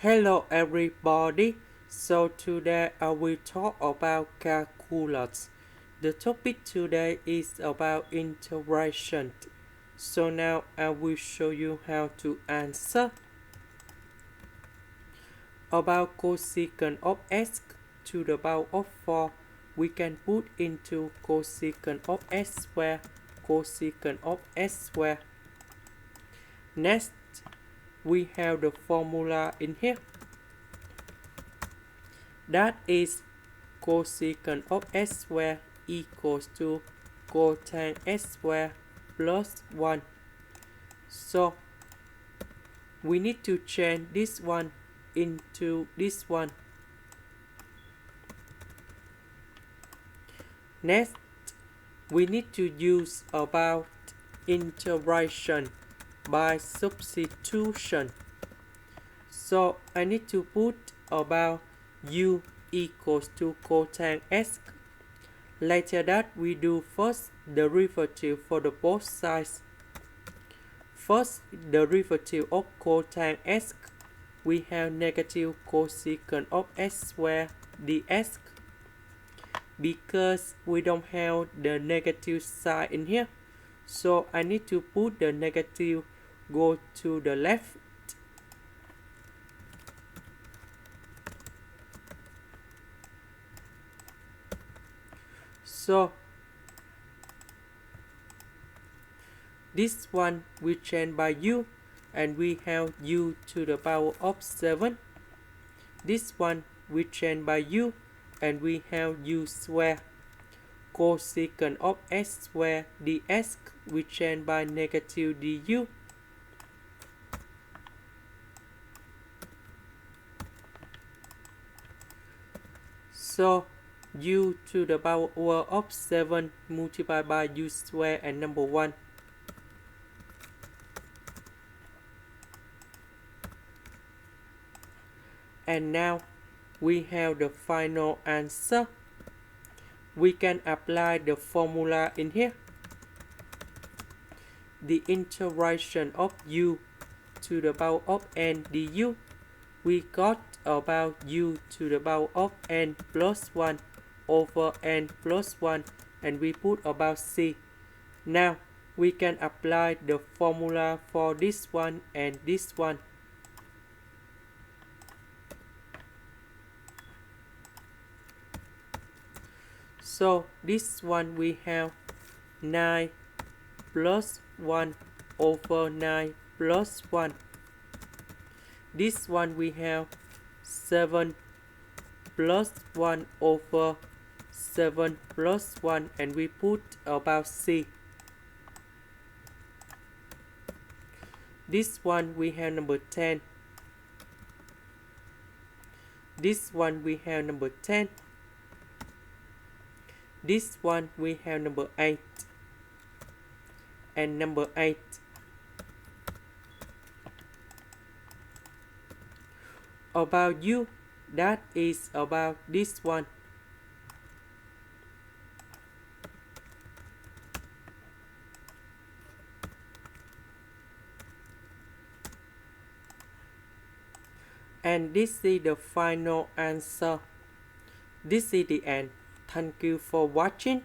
Hello everybody. So today I will talk about calculus. The topic today is about integration. So now I will show you how to answer. About cosecant of x to the power of 4, we can put into cosecant of x squared, cosecant of x squared. Next, we have the formula in here. That is cosecant of x squared equals to cotangent x squared plus 1. So we need to change this one into this one. Next, we need to use about integration by substitution. So I need to put about u equals to cotangent x. Later that we do first derivative for the both sides. First derivative of cotangent x, we have negative cosecant of x squared dx. Because we don't have the negative sign in here, so I need to put the negative go to the left. So this one we change by u, and we have u to the power of 7. This one we change by u, and we have u squared. Cosecant of x squared dx we change by negative du. So u to the power of 7 multiplied by u squared and number 1. And now we have the final answer. We can apply the formula in here. The integration of u to the power of n du, we got about u to the power of n plus 1 over n plus 1, and we put about c. Now we can apply the formula for this one and this one. So this one we have 9 plus 1 over 9 plus 1. This one we have 7 plus 1 over 7 plus 1, and we put about c. This one we have number 10. This one we have number 10. This one we have number 8 and number 8. About u, that is about this one. And this is the final answer. This is the end. Thank you for watching.